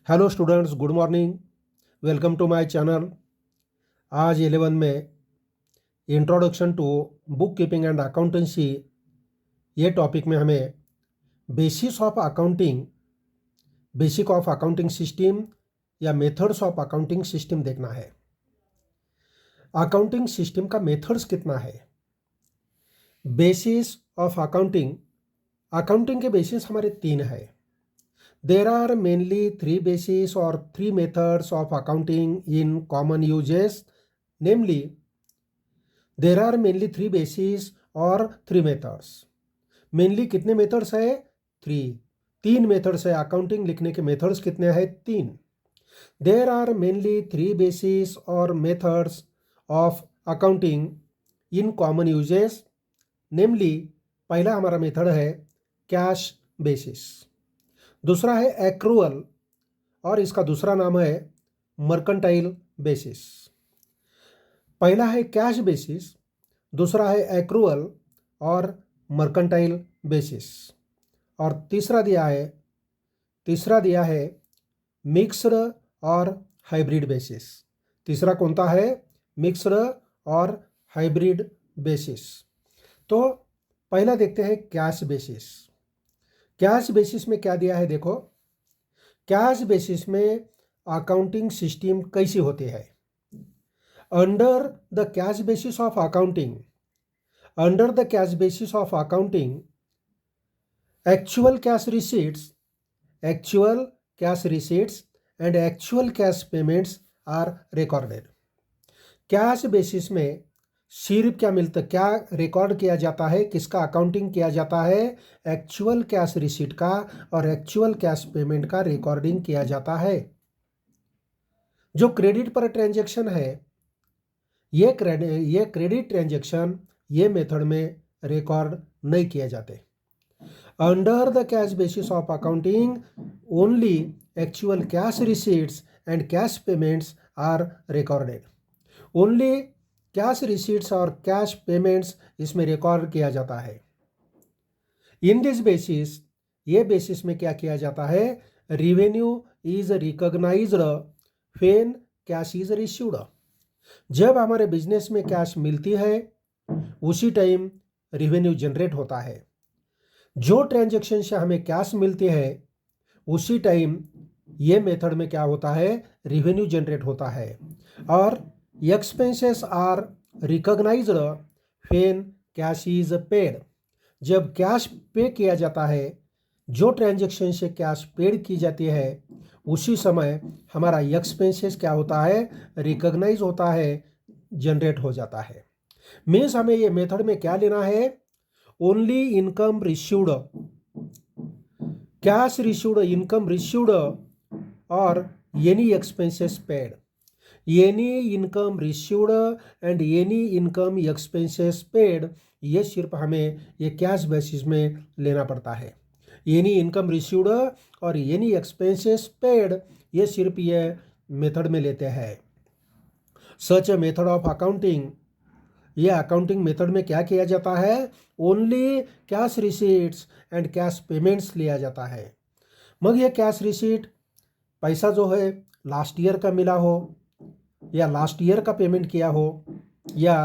Hello students, good morning. Welcome to my channel. आज 11 में introduction to bookkeeping and accountancy ये topic में हमें बेसिक ऑफ अकाउंटिंग सिस्टम या methods of accounting system देखना है। अकाउंटिंग सिस्टम का मेथड्स कितना है। बेसिस ऑफ अकाउंटिंग के बेसिस हमारे 3 है। There are mainly 3 bases or 3 methods of accounting in common uses. Namely, there are mainly 3 bases or 3 methods. Mainly कितने मेथड्स है? 3 मेथड्स है। अकाउंटिंग लिखने के मेथड्स कितने हैं? 3। There are mainly 3 bases or methods of accounting in common uses. Namely, पहला हमारा method है कैश बेसिस, दूसरा है एक्रूअल और इसका दूसरा नाम है मर्केंटाइल बेसिस। पहला है कैश बेसिस, दूसरा है एक्रूअल और मर्केंटाइल बेसिस, और तीसरा दिया है मिक्स्ड और हाइब्रिड बेसिस। तीसरा कौन सा है? मिक्स्ड और हाइब्रिड बेसिस। तो पहला देखते हैं कैश बेसिस। कैश बेसिस में क्या दिया है देखो। कैश बेसिस में अकाउंटिंग सिस्टम कैसी होती है? Under the cash basis of accounting actual cash receipts and actual cash payments are recorded. Cash basis में सिर्फ क्या रिकॉर्ड किया जाता है? किसका अकाउंटिंग किया जाता है? एक्चुअल कैश रिसीट का और एक्चुअल कैश पेमेंट का रिकॉर्डिंग किया जाता है। जो क्रेडिट पर ट्रांजैक्शन है, ये क्रेडिट ट्रांजैक्शन ये मेथड में रिकॉर्ड नहीं किए जाते। Under the cash basis of accounting only actual cash receipts and cash payments are recorded. Only cash receipts और कैश पेमेंट्स इसमें रिकॉर्ड किया जाता है। इन दिस बेसिस, ये बेसिस में क्या किया जाता है? Revenue is recognised when cash is received. जब हमारे बिजनेस में कैश मिलती है उसी टाइम रिवेन्यू जनरेट होता है। जो ट्रांजैक्शन से हमें कैश मिलती है उसी टाइम ये मेथड में क्या होता है? रिवेन्यू जनरेट होता है। और expenses are recognised when cash is paid. जब कैश पे किया जाता है, जो ट्रांजैक्शन से कैश पेड की जाती है उसी समय हमारा एक्सपेंसेस क्या होता है? रिकॉग्नाइज होता है, जनरेट हो जाता है। मीन्स हमें ये मेथड में क्या लेना है? Only income received, cash received, income received और any expenses paid. Any income received and any income expenses paid, ये सिर्फ हमें ये कैश बेसिस में लेना पड़ता है। एनी इनकम रिसीव्ड और एनी एक्सपेंसेस पेड ये सिर्फ ये मेथड में लेते हैं। सच ए मेथड ऑफ अकाउंटिंग, ये अकाउंटिंग मेथड में क्या किया जाता है? Only cash receipts and cash payments लिया जाता है। मगर ये कैश रिसीट पैसा जो है लास्ट ईयर का मिला हो या लास्ट ईयर का पेमेंट किया हो या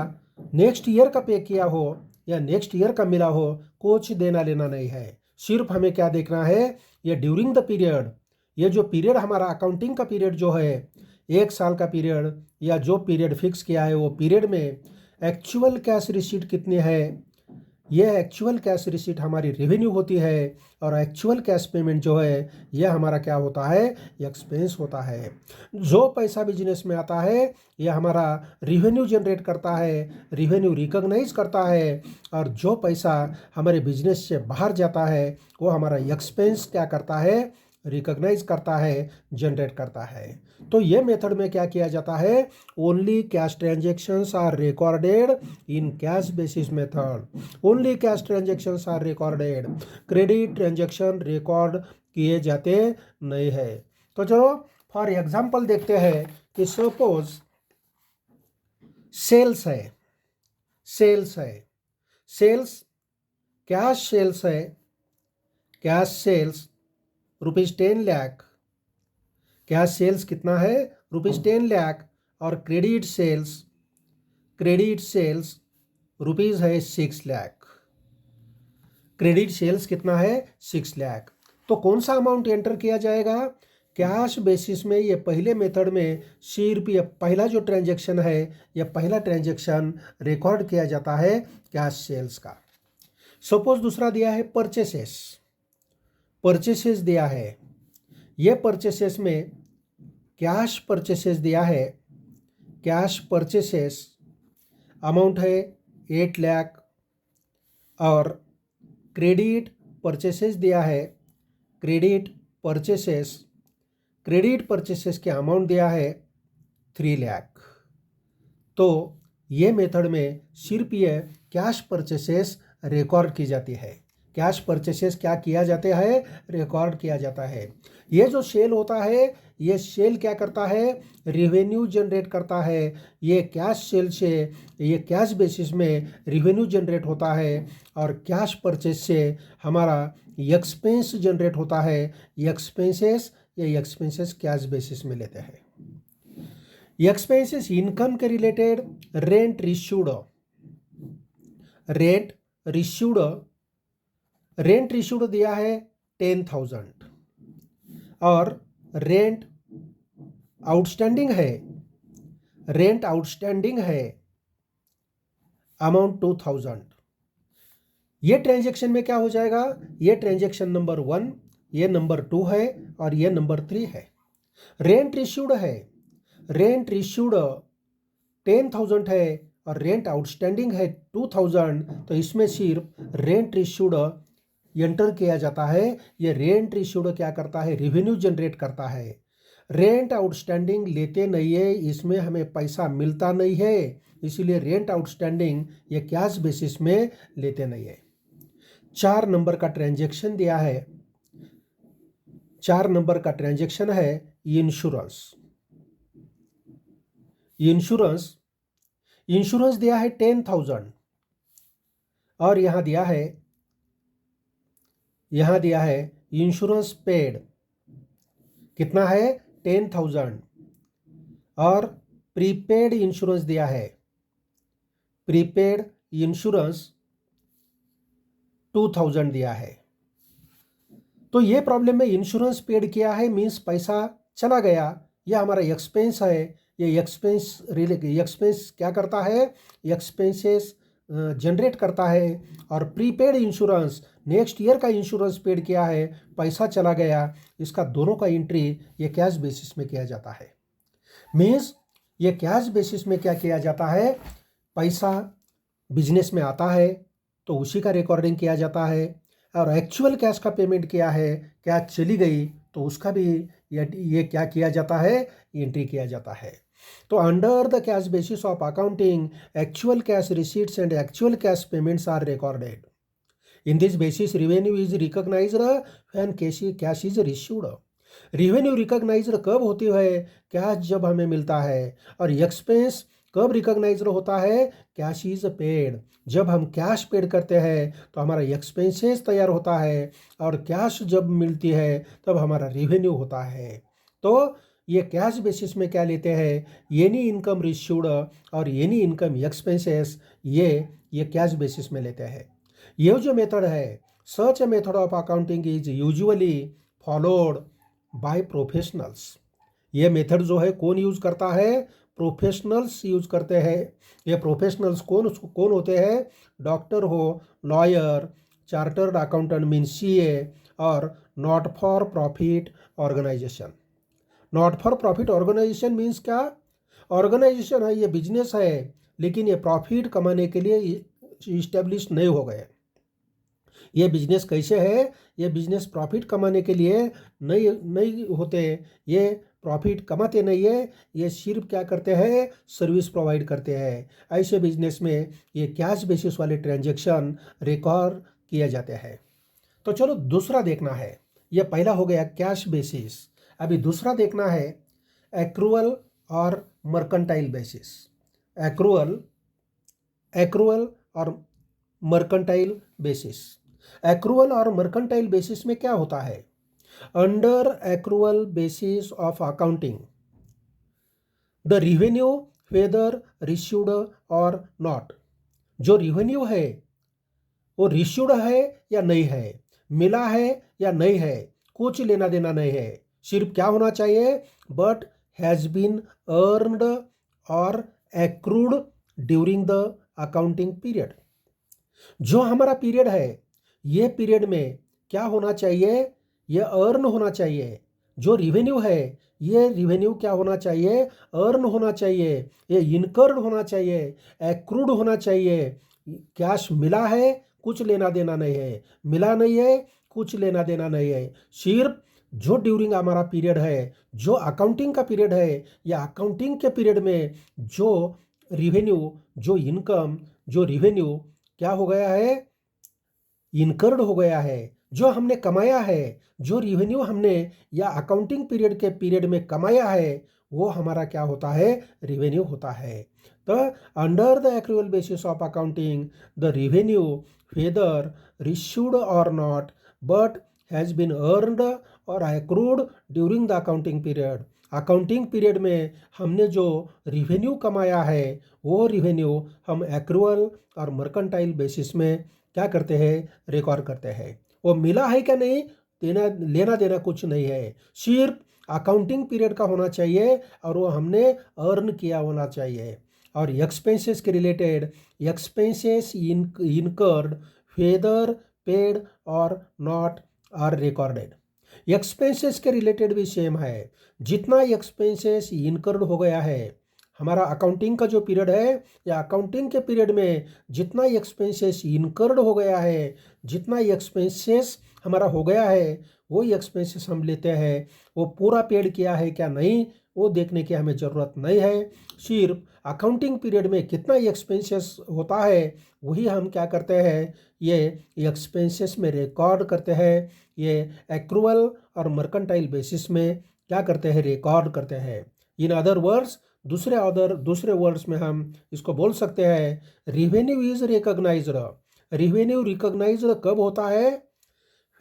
नेक्स्ट ईयर का पे किया हो या नेक्स्ट ईयर का मिला हो, कुछ देना लेना नहीं है। सिर्फ हमें क्या देखना है? ये ड्यूरिंग द पीरियड, ये जो पीरियड हमारा अकाउंटिंग का पीरियड जो है 1 साल का पीरियड या जो पीरियड फिक्स किया है वो पीरियड में एक्चुअल कैश रिसीट कितनी है, ये एक्चुअल कैश रिसीट हमारी रेवेन्यू होती है और एक्चुअल कैश पेमेंट जो है यह हमारा क्या होता है? एक्सपेंस होता है। जो पैसा बिजनेस में आता है यह हमारा रेवेन्यू जनरेट करता है, रेवेन्यू रिकॉग्नाइज करता है, और जो पैसा हमारे बिजनेस से बाहर जाता है वो हमारा एक्सपेंस क्या करता है? रिकॉग्नाइज करता है, जनरेट करता है। तो ये मेथड में क्या किया जाता है? Only cash transactions are recorded in cash basis method. Only cash transactions are recorded, credit transaction record किए जाते नहीं है। तो जो फॉर एग्जांपल देखते हैं कि सपोज सेल्स है, cash sales rupees 10 lakh, cash sales कितना है ₹10 लाख और क्रेडिट सेल्स रुपीज़ है 6 लाख। क्रेडिट सेल्स कितना है 6 लाख। तो कौन सा अमाउंट एंटर किया जाएगा कैश बेसिस में? ये पहले मेथड में सिर्फ ये पहला जो ट्रांजैक्शन है, ये पहला ट्रांजैक्शन रिकॉर्ड किया जाता है कैश सेल्स का। सपोज दूसरा दिया है परचेसेस दिया है। ये परचेसेस में कैश परचेसेस दिया है। कैश परचेसेस अमाउंट है 8 लाख और क्रेडिट परचेसेस दिया है। क्रेडिट परचेसेस के अमाउंट दिया है 3 लाख। तो ये मेथड में सिर्फ ये कैश परचेसेस रिकॉर्ड की जाती है। कैश परचेसेस क्या किया जाता है रिकॉर्ड किया जाता है। ये जो सेल होता है, ये सेल क्या करता है रेवेन्यू जनरेट करता है। ये कैश सेल से ये कैश बेसिस में रेवेन्यू जनरेट होता है और कैश परचेस से हमारा एक्सपेंस जनरेट होता है। ये एक्सपेंसेस कैश बेसिस में लेते हैं। एक्सपेंसेस इनकम के रिलेटेड रेंट रिश्यूड दिया है 10,000 और रेंट आउटस्टैंडिंग है अमाउंट 2,000। ये ट्रांजैक्शन में क्या हो जाएगा, ये ट्रांजैक्शन नंबर 1, ये नंबर 2 है और ये नंबर 3 है। रेंट रिश्यूड 10,000 है और रेंट आउटस्टैंडिंग है 2,000। तो इसमें सिर्फ रेंट रिश्यूड एंटर किया जाता है। ये रेंट रिश्यूड क्या करता है रेवेन्यू जनरेट करता है। रेंट आउटस्टैंडिंग लेते नहीं है, इसमें हमें पैसा मिलता नहीं है, इसीलिए रेंट आउटस्टैंडिंग ये कैश बेसिस में लेते नहीं है। 4 नंबर का ट्रांजैक्शन दिया है। 4 नंबर का ट्रांजैक्शन है इंश्योरेंस दिया है 10,000 और यहां दिया है इंश्योरेंस पेड कितना है 10,000 और प्रीपेड इंश्योरेंस दिया है। प्रीपेड इंश्योरेंस 2,000 दिया है। तो ये प्रॉब्लम में इंश्योरेंस पेड किया है मीन्स पैसा चला गया, यह हमारा एक्सपेंस है। ये एक्सपेंस क्या करता है एक्सपेंसेस जनरेट करता है। और प्रीपेड इंश्योरेंस नेक्स्ट ईयर का इंश्योरेंस पेड किया है, पैसा चला गया, इसका दोनों का एंट्री ये कैश बेसिस में किया जाता है। मीन्स ये कैश बेसिस में क्या किया जाता है, पैसा बिजनेस में आता है तो उसी का रिकॉर्डिंग किया जाता है और एक्चुअल कैश का पेमेंट किया है, कैश चली गई तो उसका भी ये क्या किया जाता है एंट्री किया जाता है। तो under the cash basis of accounting actual cash receipts and actual cash payments are recorded. In this basis revenue is recognised when cash is received. Revenue recognised कब होती है, कैश जब हमें मिलता है। और एक्सपेंस कब रिकॉग्नाइज्ड होता है, कैश इज पेड। जब हम कैश पेड करते हैं तो हमारा एक्सपेंसेस तैयार होता है और कैश जब मिलती है तब हमारा रेवेन्यू होता है। तो ये कैश बेसिस में क्या लेते हैं, एनी इनकम रिसीव्ड और एनी इनकम एक्सपेंसेस ये कैश बेसिस में लेते हैं। ये जो मेथड है such a method of accounting is usually followed by professionals. ये मेथड जो है कौन यूज करता है, प्रोफेशनल्स यूज करते हैं। ये प्रोफेशनल्स कौन होते हैं, डॉक्टर हो, lawyer, chartered accountant mean CA और not for profit organisation. Not for profit organisation means क्या, ऑर्गेनाइजेशन है, ये बिजनेस है लेकिन ये प्रॉफिट कमाने के लिए इस्टेब्लिश नहीं हो गए। ये बिजनेस कैसे है, ये बिजनेस प्रॉफिट कमाने के लिए नहीं होते, ये प्रॉफिट कमाते नहीं है, ये सिर्फ क्या करते हैं सर्विस प्रोवाइड करते हैं। ऐसे बिजनेस में ये कैश बेसिस वाले ट्रांजैक्शन रिकॉर्ड किए जाते हैं। तो चलो दूसरा देखना है, ये पहला हो गया कैश बेसिस। अभी दूसरा देखना है एक्रूअल और मर्केंटाइल बेसिस। एक्रूअल और मर्केंटाइल बेसिस। एक्रूअल और मर्केंटाइल बेसिस में क्या होता है, under accrual basis of accounting the revenue whether received और नॉट। जो रिवेन्यू है वो रिसीव्ड है या नहीं है, मिला है या नहीं है, कुछ लेना देना नहीं है। सिर्फ क्या होना चाहिए, बट हैज़ बीन अर्नड और accrued during the accounting period. जो हमारा पीरियड है ये पीरियड में क्या होना चाहिए, ये अर्न होना चाहिए। जो रिवेन्यू है ये रिवेन्यू क्या होना चाहिए, अर्न होना चाहिए, ये इनकर्ड होना चाहिए, एक्रूड होना चाहिए। कैश मिला है, कुछ लेना देना नहीं है, मिला नहीं है, कुछ लेना देना नहीं है। सिर्फ जो ड्यूरिंग हमारा पीरियड है, जो अकाउंटिंग का पीरियड है, या अकाउंटिंग के पीरियड में जो रिवेन्यू, जो इनकम, जो रिवेन्यू क्या हो गया है, इनकर्ड हो गया है, जो हमने कमाया है, जो रिवेन्यू हमने या अकाउंटिंग पीरियड के पीरियड में कमाया है, वो हमारा क्या होता है, रिवेन्यू होता है। तो under the accrual basis of accounting the revenue whether received और not but has been earned और accrued during the accounting period. Accounting period में हमने जो रिवेन्यू कमाया है वो रिवेन्यू हम एक्रूअल और मर्केंटाइल बेसिस में क्या करते हैं, रिकॉर्ड करते हैं। वो मिला है क्या नहीं, देना लेना देना कुछ नहीं है, सिर्फ अकाउंटिंग पीरियड का होना चाहिए और वो हमने अर्न किया होना चाहिए। और एक्सपेंसेस के related expenses incurred whether paid और नॉट आर रिकॉर्डेड। एक्सपेंसेस के रिलेटेड भी सेम है। जितना एक्सपेंसेस इनकर्ड हो गया है हमारा अकाउंटिंग का जो पीरियड है या अकाउंटिंग के पीरियड में जितना एक्सपेंसेस इनकर्ड हो गया है, जितना एक्सपेंसेस हमारा हो गया है, वो एक्सपेंसेस हम लेते हैं। वो पूरा पेड किया है क्या नहीं वो देखने की हमें ज़रूरत नहीं है। सिर्फ अकाउंटिंग पीरियड में कितना एक्सपेंसेस होता है वही हम क्या करते हैं, ये एक्सपेंसेस में रिकॉर्ड करते हैं। ये एक्रूअल और मर्केंटाइल बेसिस में क्या करते हैं, रिकॉर्ड करते हैं। इन अदर वर्ड्स, दूसरे वर्ड्स में हम इसको बोल सकते हैं revenue is recognised. Revenue recognised कब होता है,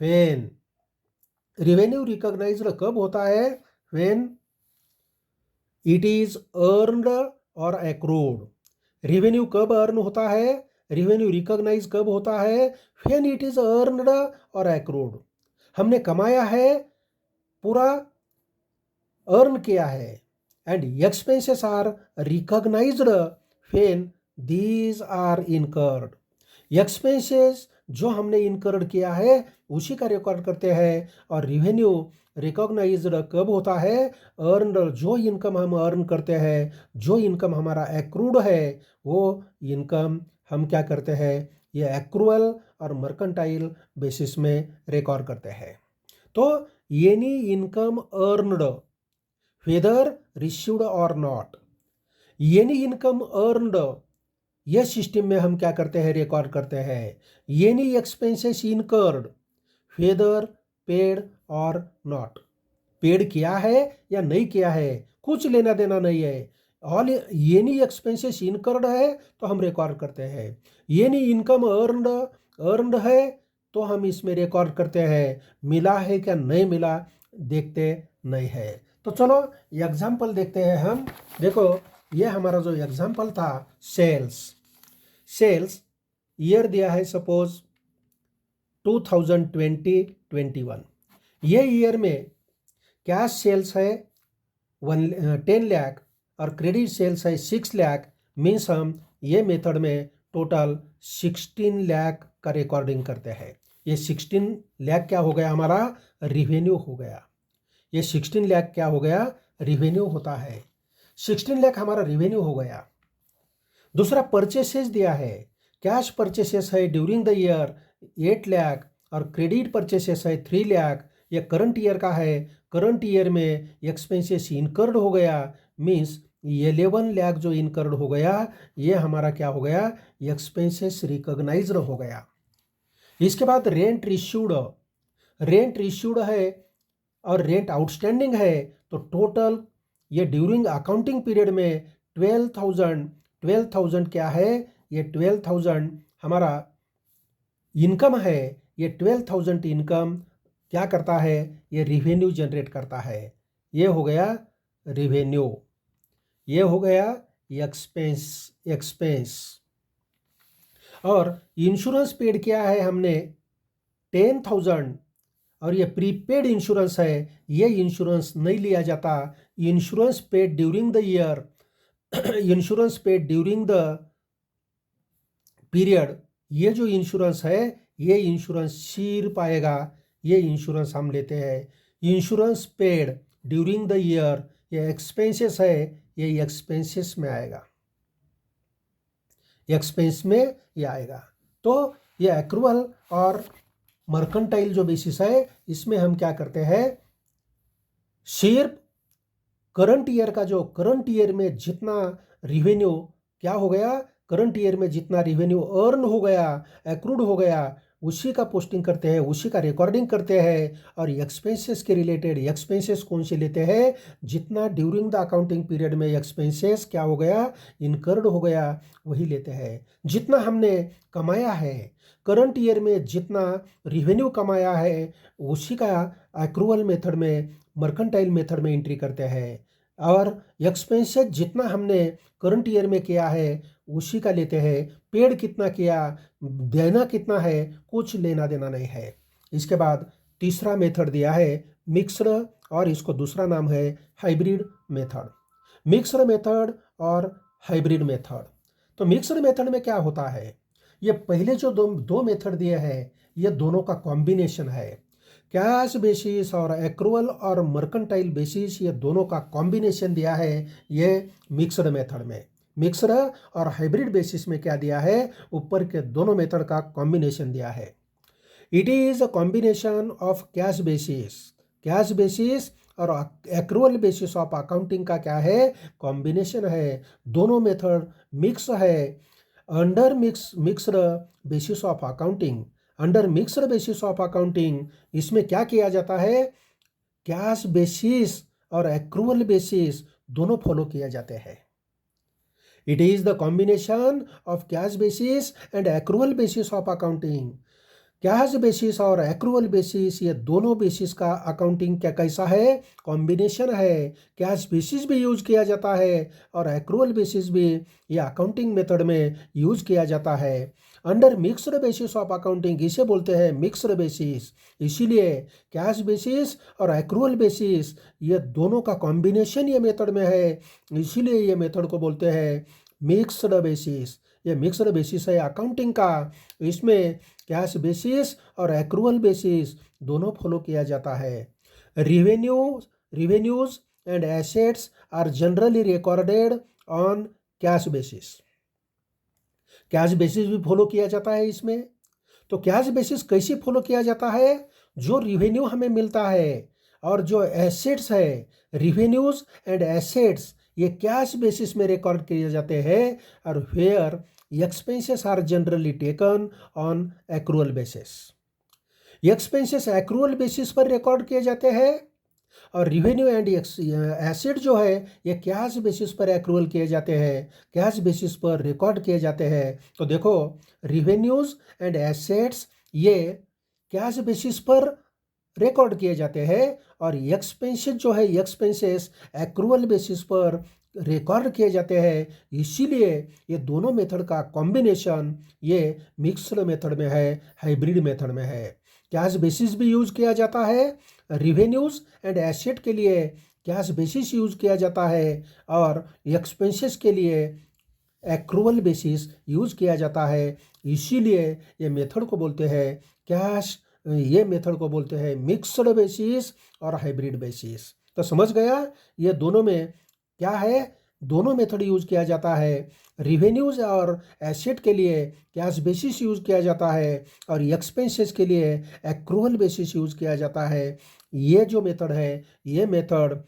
व्हेन रिवेन्यू रिकॉग्नाइज्ड कब होता है, व्हेन इट इज अर्नड और एक्रूड। रिवेन्यू कब अर्न होता है, रिवेन्यू रिकॉग्नाइज कब होता है, व्हेन इट इज अर्नड और एक्रूड। हमने कमाया है, पूरा अर्न किया है, and expenses are recognized when these are incurred। Expenses जो हमने इनकर्ड किया है उसी का रिकॉर्ड करते हैं। और रिवेन्यू रिकॉग्नाइज्ड कब होता है, अर्नड, जो इनकम हम अर्न करते हैं, जो इनकम हमारा एक्रूड है वो इनकम हम क्या करते हैं, ये एक्रूअल और मर्केंटाइल बेसिस में रिकॉर्ड करते हैं। तो any income earned whether received or not, any income earned ये सिस्टम में हम क्या करते हैं, रिकॉर्ड करते हैं। Any expenses incurred whether paid और नॉट, पेड किया है या नहीं किया है कुछ लेना देना नहीं है। ऑल एनी एक्सपेंसेस इनकर्ड है तो हम रिकॉर्ड करते हैं। एनी इनकम अर्नड है तो हम इसमें रिकॉर्ड करते हैं। मिला है क्या नहीं मिला देखते नहीं है। तो चलो एग्जाम्पल देखते हैं हम। देखो ये हमारा जो एग्जाम्पल था सेल्स ईयर दिया है सपोज 2020-21। ये ईयर में कैश सेल्स है 10 लाख और क्रेडिट सेल्स है 6 लाख। मीन्स हम ये मेथड में टोटल 16 लाख का रिकॉर्डिंग करते हैं। ये 16 लाख क्या हो गया, हमारा रिवेन्यू हो गया। ये 16 लाख क्या हो गया, रिवेन्यू होता है। 16 लाख हमारा रिवेन्यू हो गया। दूसरा परचेसेस दिया है, कैश परचेसेस है ड्यूरिंग द ईयर 8 लाख और क्रेडिट परचेसेस है 3 लाख। ये करंट ईयर का है। करंट ईयर में एक्सपेंसेस इनकर्ड हो गया, मीन्स 11 लाख जो इनकर्ड हो गया ये हमारा क्या हो गया, एक्सपेंसेस रिकॉग्नाइज्ड हो गया। इसके बाद रेंट रिश्यूड है और रेंट आउटस्टैंडिंग है। तो टोटल ये ड्यूरिंग अकाउंटिंग पीरियड में 12,000 क्या है, ये 12,000 हमारा इनकम है। ये 12,000 इनकम क्या करता है, ये रिवेन्यू जनरेट करता है। ये हो गया रिवेन्यू, ये हो गया एक्सपेंस। और इंश्योरेंस पेड क्या है, हमने 10,000, और ये प्रीपेड इंश्योरेंस है, ये इंश्योरेंस नहीं लिया जाता। Insurance paid during the year insurance paid during the period, ये जो इंश्योरेंस है ये इंश्योरेंस सिर्फ आएगा, ये इंश्योरेंस हम लेते हैं। Insurance paid during the year, ये एक्सपेंसेस है, ये एक्सपेंसेस में आएगा, एक्सपेंस में ये आएगा। तो ये एक्रूअल और मर्केंटाइल जो बेसिस है, इसमें हम क्या करते हैं, सिर्फ करंट ईयर का, जो करंट ईयर में जितना रिवेन्यू क्या हो गया, करंट ईयर में जितना रिवेन्यू अर्न हो गया, एक्रूड हो गया, उसी का पोस्टिंग करते हैं, उसी का रिकॉर्डिंग करते हैं। और एक्सपेंसेस के रिलेटेड एक्सपेंसेस कौन से लेते हैं, जितना ड्यूरिंग द अकाउंटिंग पीरियड में एक्सपेंसेस क्या हो गया, इनकर्ड हो गया, वही लेते हैं। जितना हमने कमाया है, करंट ईयर में जितना रिवेन्यू कमाया है, उसी का एक्रूअल मेथड में, मर्केंटाइल मेथड में एंट्री करते हैं। और एक्सपेंसेस जितना हमने करंट ईयर में किया है उसी का लेते हैं। पेड कितना किया, देना कितना है, कुछ लेना देना नहीं है। इसके बाद तीसरा मेथड दिया है मिक्स्ड, और इसको दूसरा नाम है हाइब्रिड मेथड। मिक्स्ड मेथड और हाइब्रिड मेथड। तो मिक्स्ड मेथड में क्या होता है, ये पहले जो दो मेथड दिए हैं, ये दोनों का कॉम्बिनेशन है। कैश बेसिस और एक्रूअल और मर्केंटाइल बेसिस, ये दोनों का कॉम्बिनेशन दिया है ये मिक्स्ड मेथड में। मिक्स्ड और हाइब्रिड बेसिस में क्या दिया है, ऊपर के दोनों मेथड का कॉम्बिनेशन दिया है। It is a combination of cash basis और एक्रूअल बेसिस ऑफ अकाउंटिंग का क्या है, कॉम्बिनेशन है। दोनों मेथड मिक्स है। Under mixed basis of accounting, under mixed basis of accounting, इसमें क्या किया जाता है, कैश बेसिस और एक्रूअल बेसिस दोनों फॉलो किया जाते हैं। It is the combination of cash basis and accrual basis of accounting. Cash basis और एक्रूअल बेसिस, ये दोनों बेसिस का अकाउंटिंग क्या कैसा है, कॉम्बिनेशन है। कैश बेसिस भी यूज किया जाता है और एक्रूअल बेसिस भी ये अकाउंटिंग मेथड में यूज किया जाता है। Under mixed basis of accounting, इसे बोलते हैं मिक्स्ड बेसिस। इसीलिए कैश बेसिस और एक्रूअल बेसिस, ये दोनों का कॉम्बिनेशन ये मेथड में है, इसीलिए ये मेथड को बोलते हैं मिक्स्ड बेसिस। ये मिक्स्ड बेसिस है अकाउंटिंग का। इसमें कैश बेसिस और एक्रूअल बेसिस दोनों फॉलो किया जाता है। Revenues and assets are generally recorded on cash basis. Cash basis भी फॉलो किया जाता है इसमें। तो कैश बेसिस कैसे फॉलो किया जाता है, जो रिवेन्यू हमें मिलता है और जो एसेट्स है, रिवेन्यूज एंड एसेट्स, ये कैश बेसिस में रिकॉर्ड किए जाते हैं। और where expenses are generally taken on accrual basis. Expenses accrual basis पर रिकॉर्ड किए जाते हैं और रिवेन्यू एंड एसेट जो है ये कैश बेसिस पर एक्रूअल किए जाते हैं, कैश बेसिस पर रिकॉर्ड किए जाते हैं। तो देखो, रिवेन्यूज एंड एसेट्स ये कैश बेसिस पर रिकॉर्ड किए जाते हैं और एक्सपेंसेस जो है, एक्सपेंसेस एक्रूअल बेसिस पर रिकॉर्ड किए जाते हैं। इसीलिए ये दोनों मेथड का कॉम्बिनेशन ये मिक्स्ड मेथड में है, हाइब्रिड मेथड में है। कैश बेसिस भी यूज किया जाता है, रिवेन्यूज एंड एसेट के लिए कैश बेसिस यूज किया जाता है, और एक्सपेंसेस के लिए एक्रूअल बेसिस यूज किया जाता है। इसीलिए ये मेथड को बोलते हैं ये मेथड को बोलते हैं मिक्स्ड बेसिस और हाइब्रिड बेसिस। तो समझ गया, ये दोनों में क्या है, दोनों मेथड यूज किया जाता है। रिवेन्यूज और एसेट के लिए कैश बेसिस यूज किया जाता है और एक्सपेंसेस के लिए एक्रूअल बेसिस यूज किया जाता है। ये जो मेथड है, ये मेथड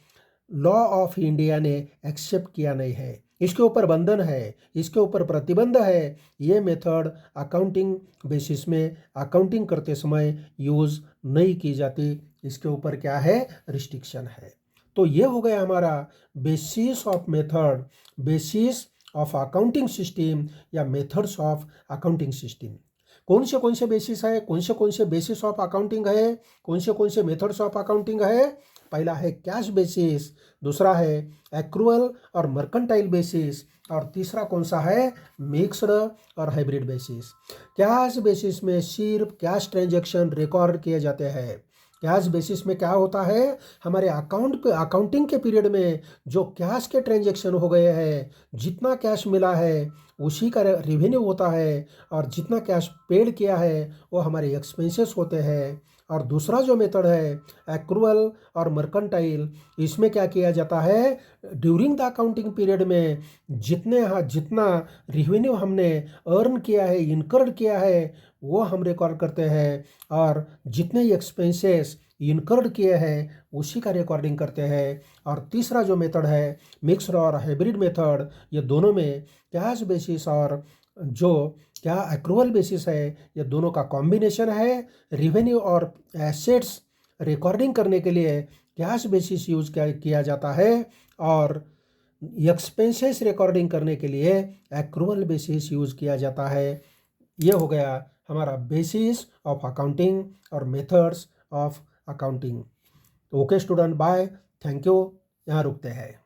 लॉ ऑफ इंडिया ने एक्सेप्ट किया नहीं है, इसके ऊपर बंधन है, इसके ऊपर प्रतिबंध है। ये मेथड अकाउंटिंग बेसिस में अकाउंटिंग करते समय यूज नहीं की जाती, इसके ऊपर क्या है, रिस्ट्रिक्शन है। तो ये हो गया हमारा basis of method, basis of accounting system या मेथड्स ऑफ अकाउंटिंग सिस्टम। कौन से बेसिस है, कौन से बेसिस ऑफ अकाउंटिंग है, कौन से मेथड्स ऑफ अकाउंटिंग है। पहला है कैश बेसिस, दूसरा है एक्रूअल और मर्केंटाइल बेसिस, और तीसरा कौन सा है, मिक्स्ड और हाइब्रिड बेसिस। कैश बेसिस में सिर्फ कैश ट्रांजैक्शन रिकॉर्ड किए जाते हैं। कैश बेसिस में क्या होता है, हमारे अकाउंटिंग के पीरियड में जो कैश के ट्रांजैक्शन हो गए हैं, जितना कैश मिला है उसी का रेवेन्यू होता है, और जितना कैश पेड किया है वो हमारे एक्सपेंसेस होते हैं। और दूसरा जो मेथड है एक्रूअल और मर्केंटाइल, इसमें क्या किया जाता है, ड्यूरिंग द अकाउंटिंग पीरियड में जितना रेवेन्यू हमने अर्न किया है, इनकर्ड किया है, वो हम रिकॉर्ड करते हैं, और जितने एक्सपेंसेस इनकर्ड किए हैं उसी का रिकॉर्डिंग करते हैं। और तीसरा जो मेथड है मिक्स्ड और हाइब्रिड मेथड, ये दोनों में कैश बेसिस और जो क्या एक्रूअल बेसिस है, ये दोनों का कॉम्बिनेशन है। रेवेन्यू और एसेट्स रिकॉर्डिंग करने के लिए कैश बेसिस यूज किया जाता है, और एक्सपेंसेस रिकॉर्डिंग करने के लिए एक्रूअल बेसिस यूज किया जाता है। ये हो गया हमारा बेसिस ऑफ अकाउंटिंग और methods of accounting. Okay student, bye, thank you, यहाँ रुकते हैं।